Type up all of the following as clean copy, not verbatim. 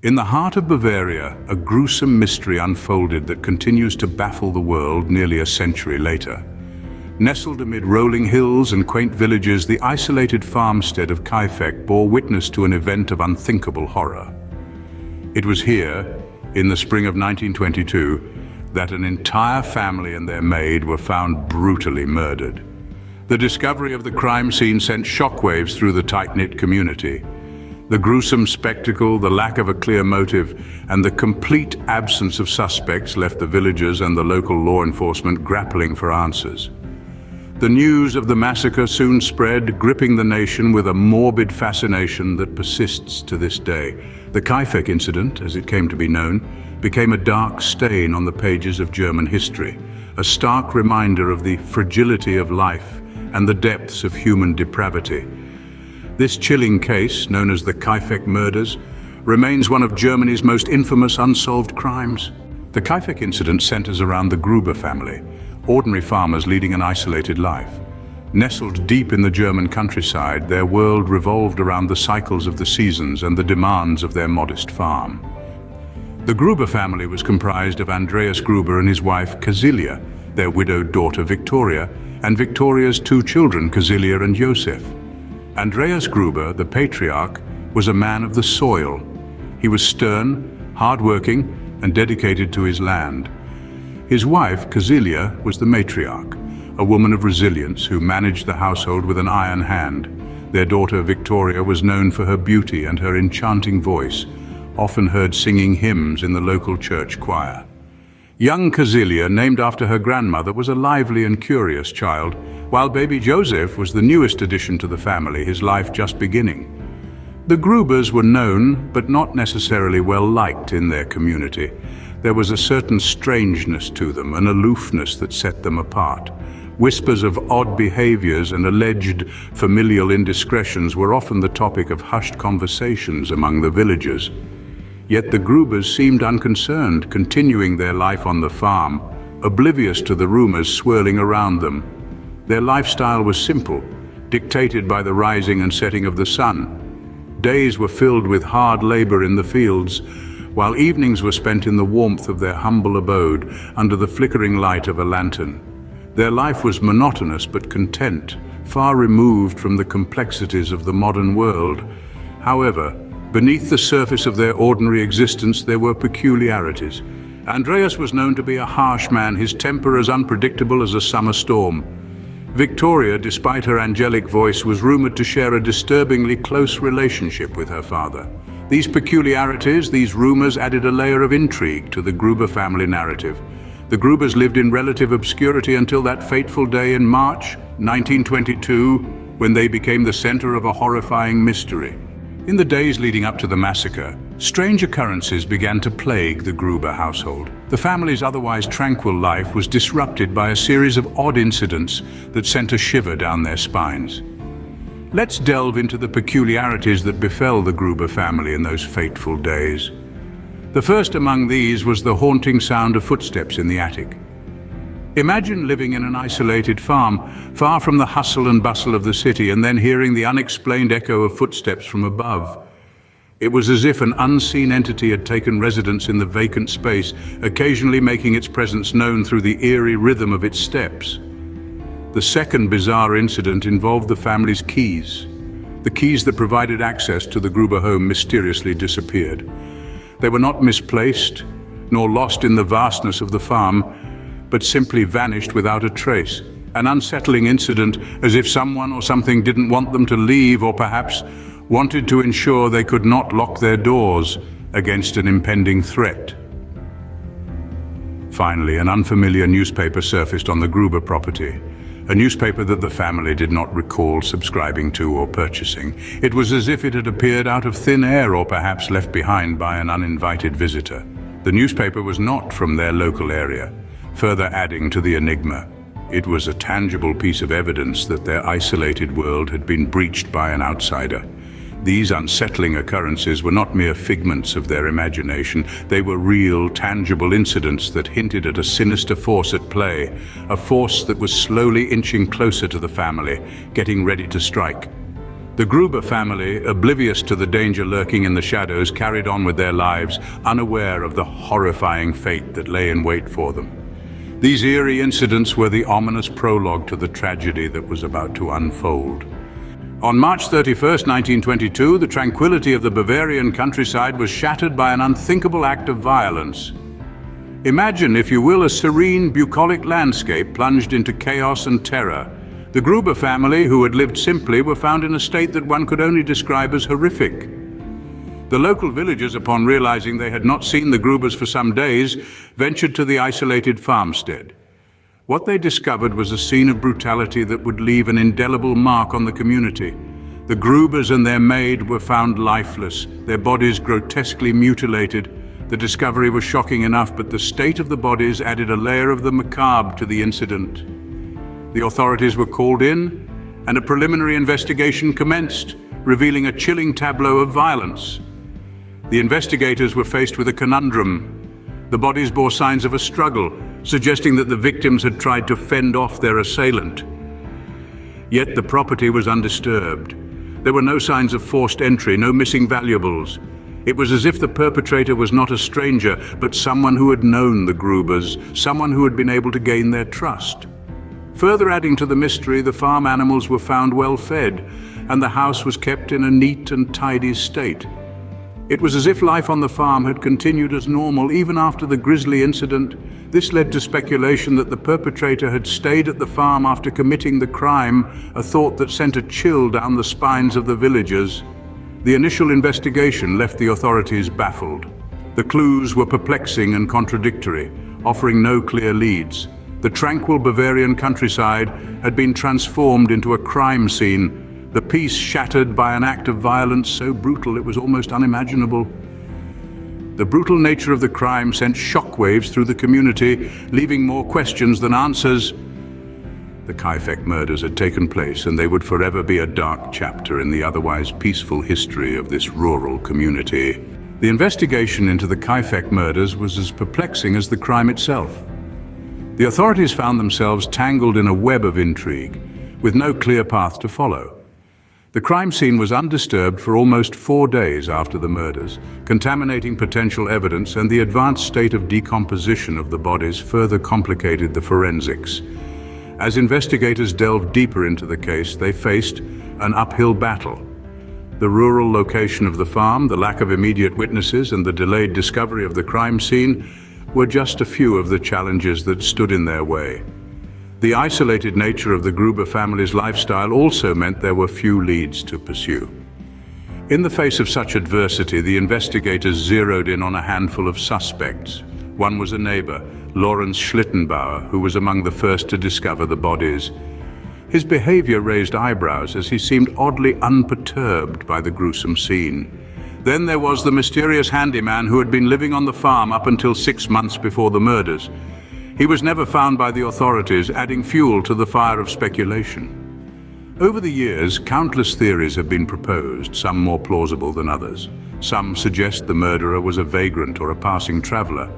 In the heart of Bavaria, a gruesome mystery unfolded that continues to baffle the world nearly a century later. Nestled amid rolling hills and quaint villages, the isolated farmstead of Kaifeck bore witness to an event of unthinkable horror. It was here, in the spring of 1922, that an entire family and their maid were found brutally murdered. The discovery of the crime scene sent shockwaves through the tight-knit community. The gruesome spectacle, the lack of a clear motive, and the complete absence of suspects left the villagers and the local law enforcement grappling for answers. The news of the massacre soon spread, gripping the nation with a morbid fascination that persists to this day. The Kaifeck incident, as it came to be known, became a dark stain on the pages of German history, a stark reminder of the fragility of life and the depths of human depravity. This chilling case, known as the Kaifeck murders, remains one of Germany's most infamous unsolved crimes. The Kaifeck incident centers around the Gruber family, ordinary farmers leading an isolated life. Nestled deep in the German countryside, their world revolved around the cycles of the seasons and the demands of their modest farm. The Gruber family was comprised of Andreas Gruber and his wife Casilia, their widowed daughter Victoria, and Victoria's two children, Casilia and Joseph. Andreas Gruber, the patriarch, was a man of the soil. He was stern, hard-working, and dedicated to his land. His wife, Casilia, was the matriarch, a woman of resilience who managed the household with an iron hand. Their daughter, Victoria, was known for her beauty and her enchanting voice, often heard singing hymns in the local church choir. Young Casilia, named after her grandmother, was a lively and curious child, while baby Joseph was the newest addition to the family, his life just beginning. The Grubers were known, but not necessarily well liked in their community. There was a certain strangeness to them, an aloofness that set them apart. Whispers of odd behaviors and alleged familial indiscretions were often the topic of hushed conversations among the villagers. Yet the Grubers seemed unconcerned, continuing their life on the farm, oblivious to the rumors swirling around them. Their lifestyle was simple, dictated by the rising and setting of the sun. Days were filled with hard labor in the fields, while evenings were spent in the warmth of their humble abode under the flickering light of a lantern. Their life was monotonous but content, far removed from the complexities of the modern world. However, beneath the surface of their ordinary existence there were peculiarities. Andreas was known to be a harsh man, his temper as unpredictable as a summer storm. Victoria, despite her angelic voice, was rumored to share a disturbingly close relationship with her father. These peculiarities, these rumors, added a layer of intrigue to the Gruber family narrative. The Grubers lived in relative obscurity until that fateful day in March 1922, when they became the center of a horrifying mystery. In the days leading up to the massacre, strange occurrences began to plague the Gruber household. The family's otherwise tranquil life was disrupted by a series of odd incidents that sent a shiver down their spines. Let's delve into the peculiarities that befell the Gruber family in those fateful days. The first among these was the haunting sound of footsteps in the attic. Imagine living in an isolated farm, far from the hustle and bustle of the city, and then hearing the unexplained echo of footsteps from above. It was as if an unseen entity had taken residence in the vacant space, occasionally making its presence known through the eerie rhythm of its steps. The second bizarre incident involved the family's keys. The keys that provided access to the Gruber home mysteriously disappeared. They were not misplaced, nor lost in the vastness of the farm, but simply vanished without a trace. An unsettling incident, as if someone or something didn't want them to leave, or perhaps wanted to ensure they could not lock their doors against an impending threat. Finally, an unfamiliar newspaper surfaced on the Gruber property, a newspaper that the family did not recall subscribing to or purchasing. It was as if it had appeared out of thin air, or perhaps left behind by an uninvited visitor. The newspaper was not from their local area, further adding to the enigma. It was a tangible piece of evidence that their isolated world had been breached by an outsider. These unsettling occurrences were not mere figments of their imagination. They were real, tangible incidents that hinted at a sinister force at play, a force that was slowly inching closer to the family, getting ready to strike. The Gruber family, oblivious to the danger lurking in the shadows, carried on with their lives, unaware of the horrifying fate that lay in wait for them. These eerie incidents were the ominous prologue to the tragedy that was about to unfold. On March 31st, 1922, the tranquility of the Bavarian countryside was shattered by an unthinkable act of violence. Imagine, if you will, a serene, bucolic landscape plunged into chaos and terror. The Gruber family, who had lived simply, were found in a state that one could only describe as horrific. The local villagers, upon realizing they had not seen the Grubers for some days, ventured to the isolated farmstead. What they discovered was a scene of brutality that would leave an indelible mark on the community. The Grubers and their maid were found lifeless, their bodies grotesquely mutilated. The discovery was shocking enough, but the state of the bodies added a layer of the macabre to the incident. The authorities were called in, and a preliminary investigation commenced, revealing a chilling tableau of violence. The investigators were faced with a conundrum. The bodies bore signs of a struggle, suggesting that the victims had tried to fend off their assailant. Yet the property was undisturbed. There were no signs of forced entry, no missing valuables. It was as if the perpetrator was not a stranger, but someone who had known the Grubers, someone who had been able to gain their trust. Further adding to the mystery, the farm animals were found well fed, and the house was kept in a neat and tidy state. It was as if life on the farm had continued as normal even after the grisly incident. This led to speculation that the perpetrator had stayed at the farm after committing the crime, a thought that sent a chill down the spines of the villagers. The initial investigation left the authorities baffled. The clues were perplexing and contradictory, offering no clear leads. The tranquil Bavarian countryside had been transformed into a crime scene, the peace shattered by an act of violence so brutal it was almost unimaginable. The brutal nature of the crime sent shockwaves through the community, leaving more questions than answers. The Kaifeck murders had taken place, and they would forever be a dark chapter in the otherwise peaceful history of this rural community. The investigation into the Kaifeck murders was as perplexing as the crime itself. The authorities found themselves tangled in a web of intrigue, with no clear path to follow. The crime scene was undisturbed for almost 4 days after the murders, contaminating potential evidence, and the advanced state of decomposition of the bodies further complicated the forensics. As investigators delved deeper into the case, they faced an uphill battle. The rural location of the farm, the lack of immediate witnesses, and the delayed discovery of the crime scene were just a few of the challenges that stood in their way. The isolated nature of the Gruber family's lifestyle also meant there were few leads to pursue. In the face of such adversity, the investigators zeroed in on a handful of suspects. One was a neighbor, Lawrence Schlittenbauer, who was among the first to discover the bodies. His behavior raised eyebrows as he seemed oddly unperturbed by the gruesome scene. Then there was the mysterious handyman who had been living on the farm up until 6 months before the murders. He was never found by the authorities, adding fuel to the fire of speculation. Over the years, countless theories have been proposed, some more plausible than others. Some suggest the murderer was a vagrant or a passing traveler.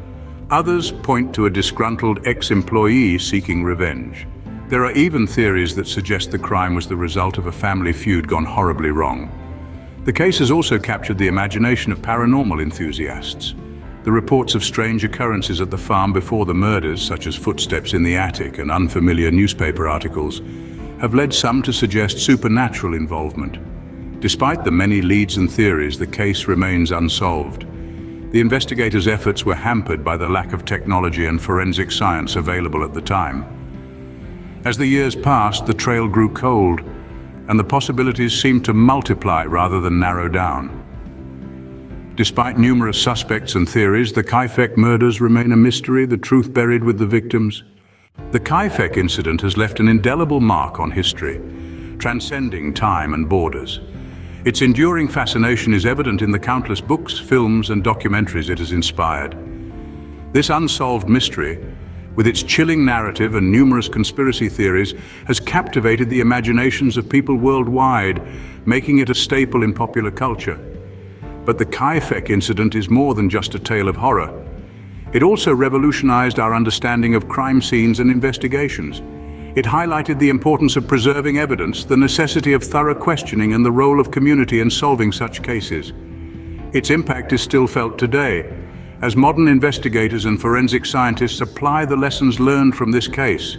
Others point to a disgruntled ex-employee seeking revenge. There are even theories that suggest the crime was the result of a family feud gone horribly wrong. The case has also captured the imagination of paranormal enthusiasts. The reports of strange occurrences at the farm before the murders, such as footsteps in the attic and unfamiliar newspaper articles, have led some to suggest supernatural involvement. Despite the many leads and theories, the case remains unsolved. The investigators' efforts were hampered by the lack of technology and forensic science available at the time. As the years passed, the trail grew cold, and the possibilities seemed to multiply rather than narrow down. Despite numerous suspects and theories, the Kaifeck murders remain a mystery, the truth buried with the victims. The Kaifeck incident has left an indelible mark on history, transcending time and borders. Its enduring fascination is evident in the countless books, films, and documentaries it has inspired. This unsolved mystery, with its chilling narrative and numerous conspiracy theories, has captivated the imaginations of people worldwide, making it a staple in popular culture. But the Kaifeck incident is more than just a tale of horror. It also revolutionized our understanding of crime scenes and investigations. It highlighted the importance of preserving evidence, the necessity of thorough questioning, and the role of community in solving such cases. Its impact is still felt today, as modern investigators and forensic scientists apply the lessons learned from this case.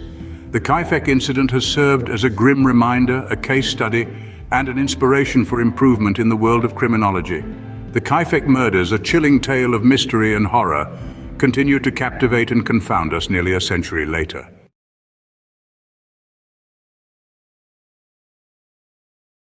The Kaifeck incident has served as a grim reminder, a case study, and an inspiration for improvement in the world of criminology. The Kaifeck murders, a chilling tale of mystery and horror, continue to captivate and confound us nearly a century later.